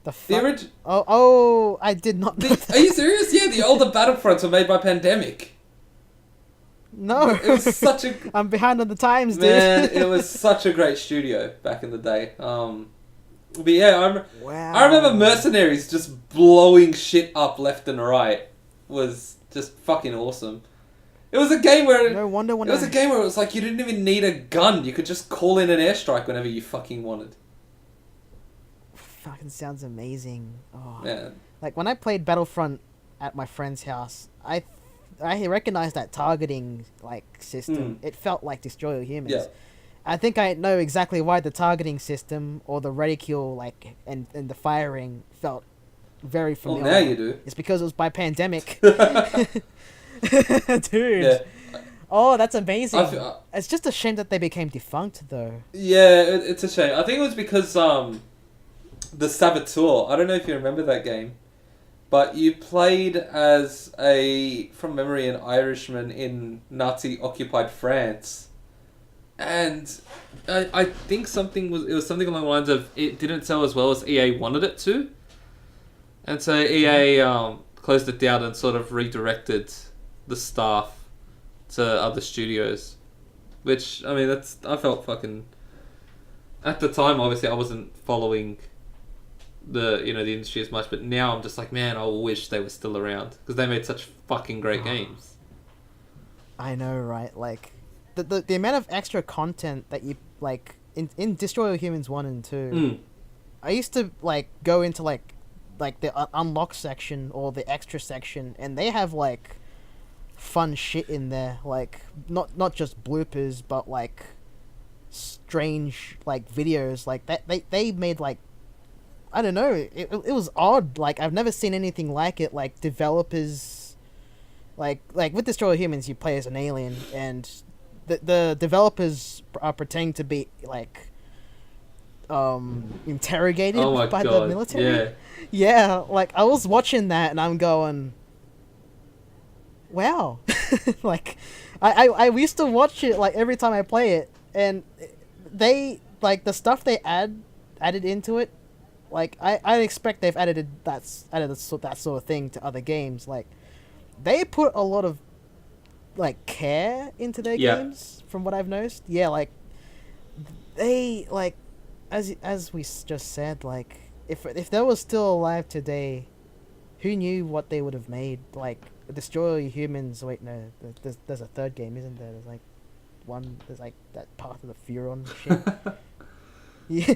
The fuck? The Oh, I did not know that. Are you serious? Yeah, the older Battlefronts were made by Pandemic. No. It was such a... I'm behind on the times, dude. Man, it was such a great studio back in the day. But yeah, Wow. I remember Mercenaries just blowing shit up left and right. Was just fucking awesome. It was a game where No wonder when it was a game where it was like you didn't even need a gun. You could just call in an airstrike whenever you fucking wanted. Fucking sounds amazing. Oh. Man. Like when I played Battlefront at my friend's house, I recognized that targeting like system. It felt like Destroy All Humans. Yeah. I think I know exactly why the targeting system or the reticule like and the firing felt very familiar. Well, now you do. It's because it was by Pandemic. Dude. Yeah. Oh, that's amazing. It's just a shame that they became defunct though. Yeah, it's a shame. I think it was because the Saboteur. I don't know if you remember that game, but you played as from memory, an Irishman in Nazi-occupied France, and I think something was something along the lines of it didn't sell as well as EA wanted it to, and so EA closed it down and sort of redirected the staff to other studios, which I mean I felt fucking. At the time, obviously, I wasn't following the industry as much, but now I'm just like, man, I wish they were still around because they made such fucking great games. I know, right? Like the amount of extra content that you like in Destroy All Humans 1 and 2. I used to like go into like the unlock section or the extra section, and they have like fun shit in there, like not just bloopers, but like strange like videos like that. They made like, I don't know, it was odd. Like I've never seen anything like it. Like developers, like with Destroy All Humans, you play as an alien, and the developers are pretending to be like interrogated by the military. Yeah, like I was watching that and I'm going, wow. Like I used to watch it like every time I play it, and they like the stuff they added into it. Like I expect they've added that sort of thing to other games. Like they put a lot of like care into their games from what I've noticed. Yeah, like they like as we just said, like if they were still alive today, who knew what they would have made? Like Destroy All Humans. Wait, no, there's a third game, isn't there? There's like that part of the Furon shit. Yeah.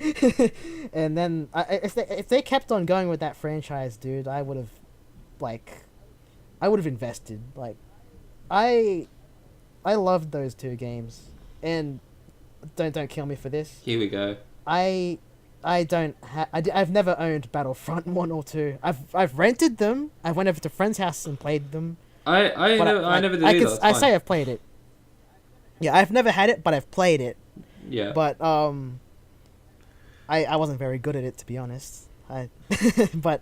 And then if they kept on going with that franchise, dude, I would have invested. Like I loved those two games, and don't kill me for this. Here we go. I've never owned Battlefront 1 or 2. I've rented them. I went over to friend's house and played them. I never did either. I say I've played it. Yeah, I've never had it, but I've played it. Yeah. But I wasn't very good at it, to be honest. But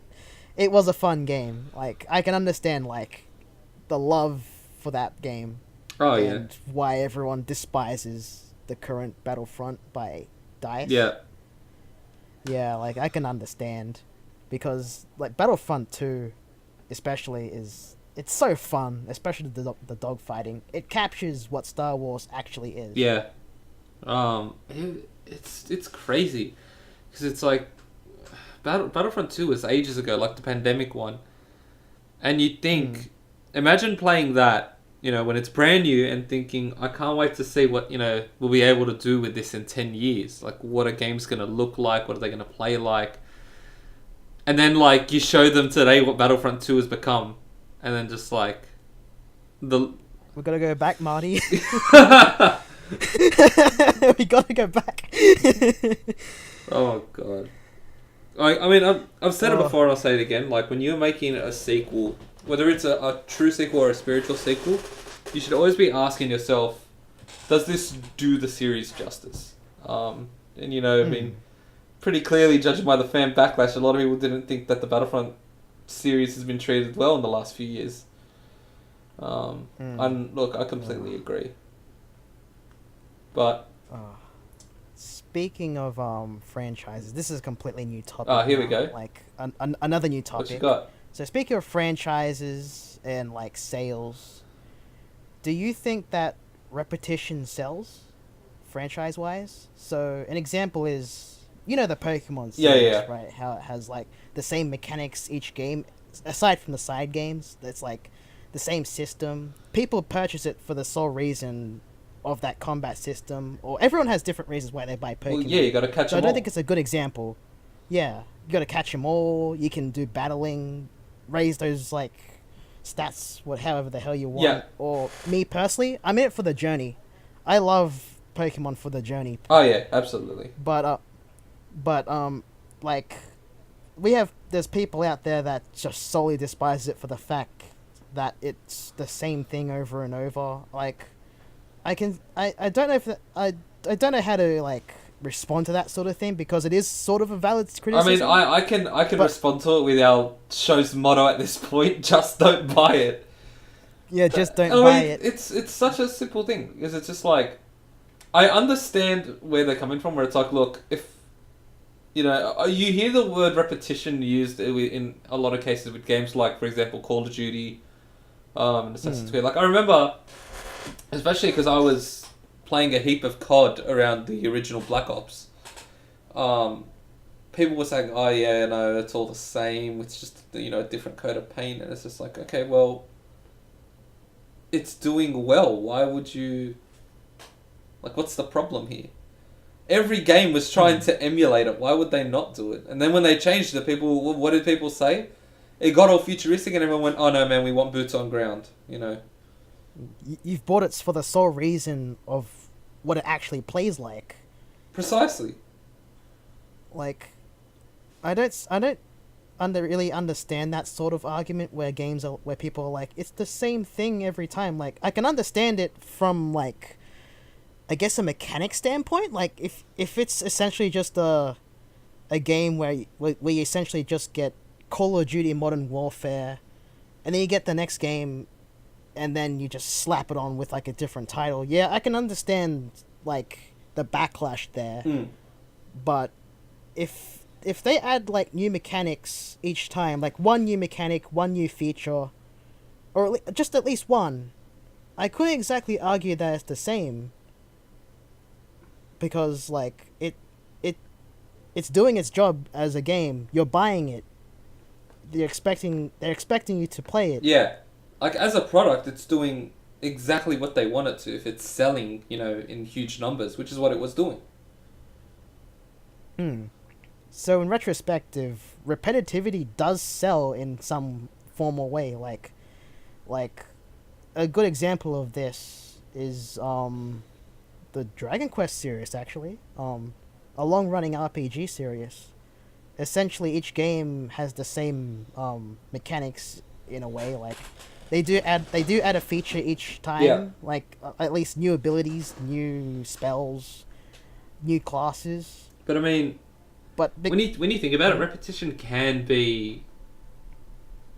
it was a fun game. Like I can understand like the love for that game. Oh and why everyone despises the current Battlefront by DICE. Yeah. Yeah, like I can understand, because like Battlefront 2 especially it's so fun, especially the dogfighting. It captures what Star Wars actually is. Yeah. It's crazy, because it's like Battlefront 2 was ages ago, like the Pandemic one, and you'd think, imagine playing that, when it's brand new, and thinking, I can't wait to see what, we'll be able to do with this in 10 years. Like, what a game's going to look like, what are they going to play like? And then, like, you show them today what Battlefront 2 has become, and then just, like, we gotta go back, Marty. We gotta go back. Oh, God. I mean, I've said it before, and I'll say it again. Like, when you're making a sequel, whether it's a true sequel or a spiritual sequel, you should always be asking yourself, does this do the series justice? And I Mm. mean, pretty clearly, judging by the fan backlash, a lot of people didn't think that the Battlefront series has been treated well in the last few years. Mm. And look, I Uh, completely agree. But uh. Speaking of franchises, this is a completely new topic here we now. go. Like another new What you topic. got? So speaking of franchises and like sales, do you think that repetition sells, franchise wise? So an example is the Pokemon Yeah, series, yeah. right? How it has like the same mechanics each game, aside from the side games. It's like the same system. People purchase it for the sole reason of that combat system, or everyone has different reasons why they buy Well, yeah, Pokemon. you got to catch So I them don't think all. it's a good example. Yeah, you got to catch them all. You can do battling, raise those like stats, however the hell you Yeah. want. Or me personally, I'm in it for the journey. I love Pokemon for the journey, Oh yeah, absolutely. but like there's people out there that just solely despise it for the fact that it's the same thing over and over. Like I don't know if I don't know how to like respond to that sort of thing because it is sort of a valid I mean, criticism. I can But respond to it with our show's motto at this point: just don't buy it. yeah, just I don't buy mean, it. it's such a simple thing because it's just like I understand where they're coming from. Where it's like, look, if you hear the word repetition used in a lot of cases with games like, for example, Call of Duty, and Assassin's Mm. Creed. Like I remember, especially because I was playing a heap of COD around the original Black Ops. People were saying, "Oh yeah, no, it's all the same. It's just a different coat of paint," and it's just like, okay, well, it's doing well. Why would you? Like, what's the problem here? Every game was trying Mm. to emulate it. Why would they not do it? And then when they changed it, what did people say? It got all futuristic, and everyone went, "Oh no, man, we want boots on ground." You've bought it for the sole reason of what it actually plays like. Precisely. Like, I don't really understand that sort of argument where people are like, it's the same thing every time. Like, I can understand it from like, I guess a mechanic standpoint. Like, if it's essentially just a game where you essentially just get Call of Duty Modern Warfare, and then you get the next game, and then you just slap it on with like a different title. Yeah, I can understand like the backlash there, Mm. but if they add like new mechanics each time, like one new mechanic, one new feature, or just at least one, I couldn't exactly argue that it's the same because like it's doing its job as a game. You're buying it. They're expecting you to play it. Yeah. Like, as a product, it's doing exactly what they want it to if it's selling, in huge numbers, which is what it was doing. Hmm. So in retrospective, repetitivity does sell in some formal way. Like a good example of this is the Dragon Quest series actually. A long running RPG series. Essentially each game has the same mechanics in a way. Like they do add a feature each time, Yeah. like at least new abilities, new spells, new classes. But I mean, But when you think about it, repetition can be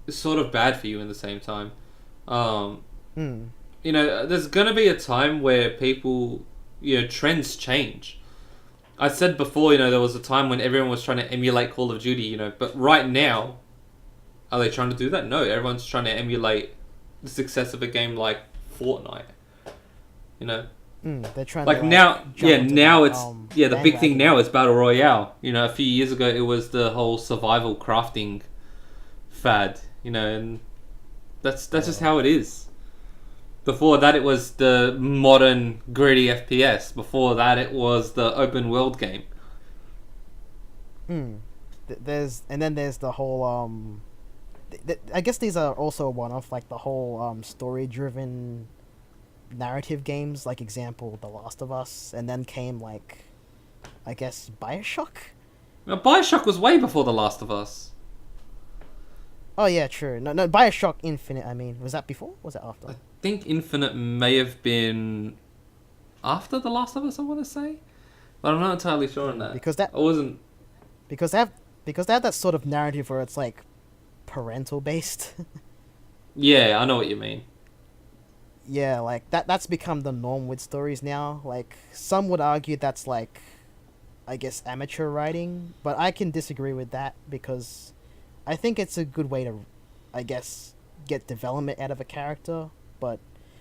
sort of bad for you in the same time. Um, hmm. there's gonna be a time where people, trends change. I said before, there was a time when everyone was trying to emulate Call of Duty, but right now, are they trying to do that? No, everyone's trying to emulate the success of a game like Fortnite. They're trying Like to now, jump yeah, onto now that, it's the big thing bandwagon. now is battle royale. A few years ago it was the whole survival crafting fad. And that's just how it is. Before that, it was the modern gritty FPS. Before that, it was the open world game. Hmm. There's the whole I guess these are also a one-off, like the whole story-driven narrative games, like example The Last of Us, and then came like I guess BioShock. Now, Bioshock was way before The Last of Us. Oh yeah, true. No, BioShock Infinite. I mean, was that before? Or was that after? I think Infinite may have been after The Last of Us, I want to say. But I'm not entirely sure on that. because that I wasn't. because they have because they have that sort of narrative where it's like parental based. Yeah, I know what you mean. Yeah, like that's become the norm with stories now. Like some would argue that's like I guess amateur writing, but I can disagree with that because I think it's a good way to I guess get development out of a character, but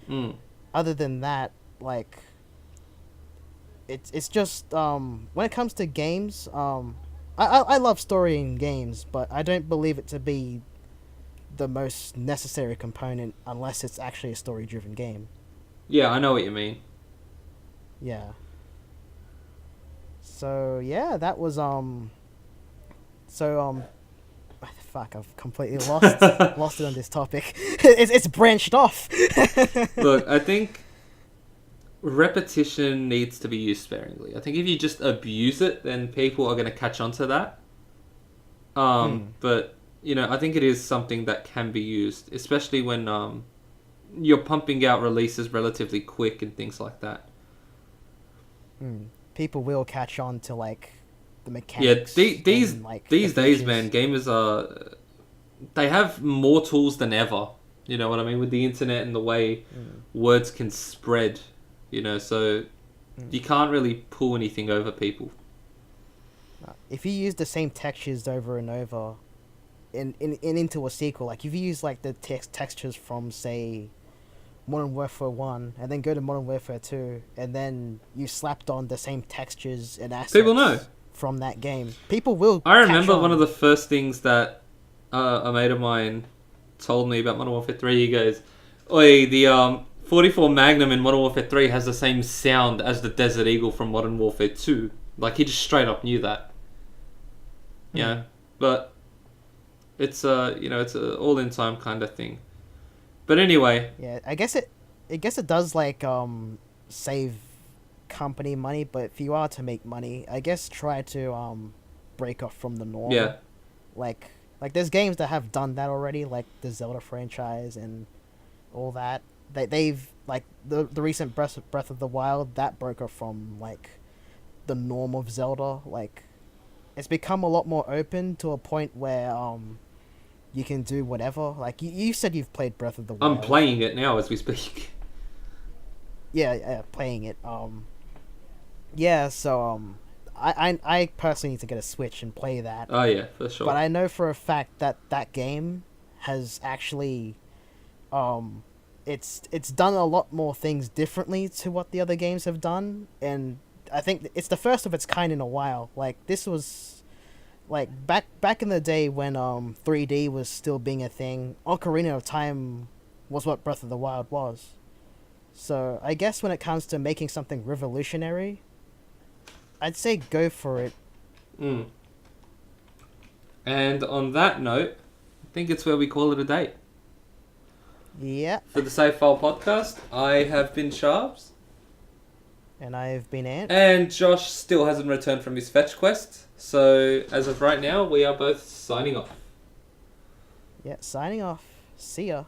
Mm. other than that, like it's just when it comes to games, I love story in games, but I don't believe it to be the most necessary component unless it's actually a story driven game. Yeah, I know what you mean. Yeah. So yeah, that was so fuck, I've completely lost it on this topic. It's branched off. Look, I think repetition needs to be used sparingly. I think if you just abuse it, then people are going to catch on to that. But I think it is something that can be used, especially when you're pumping out releases relatively quick and things like that. People will catch on to like the Yeah, mechanics. these and, like, these the days, features. man, gamers they have more tools than ever. You know what I mean, with the internet and the way words can spread. So you can't really pull anything over people. If you use the same textures over and over, in into a sequel, like if you use like the textures from say Modern Warfare 1 and then go to Modern Warfare 2 and then you slapped on the same textures and assets People know. from that game, people will I catch remember on. one of the first things that a mate of mine told me about Modern Warfare 3. He goes, "Oi, the 44 Magnum in Modern Warfare 3 has the same sound as the Desert Eagle from Modern Warfare 2." Like, he just straight up knew that. Yeah, but it's it's a all in time kind of thing. But anyway, Yeah, I guess it does like save company money, but if you are to make money, I guess try to break off from the norm. yeah, Like there's games that have done that already, like the Zelda franchise and all that. They've like the recent Breath of the Wild that broke off from like the norm of Zelda. Like it's become a lot more open to a point where you can do whatever. Like you said you've played Breath of the Wild. I'm playing it now as we speak. Yeah, playing it. Yeah, so I personally need to get a Switch and play that. Oh yeah, for sure. But I know for a fact that that game has actually, it's done a lot more things differently to what the other games have done, and I think it's the first of its kind in a while. Like this was, like back in the day when 3D was still being a thing. Ocarina of Time was what Breath of the Wild was. So I guess when it comes to making something revolutionary, I'd say go for it. And on that note, I think it's where we call it a day. Yeah. For the Save File podcast, I have been Sharps. And I've been Ant. And Josh still hasn't returned from his fetch quest. So, as of right now, we are both signing off. Yeah, signing off. See ya.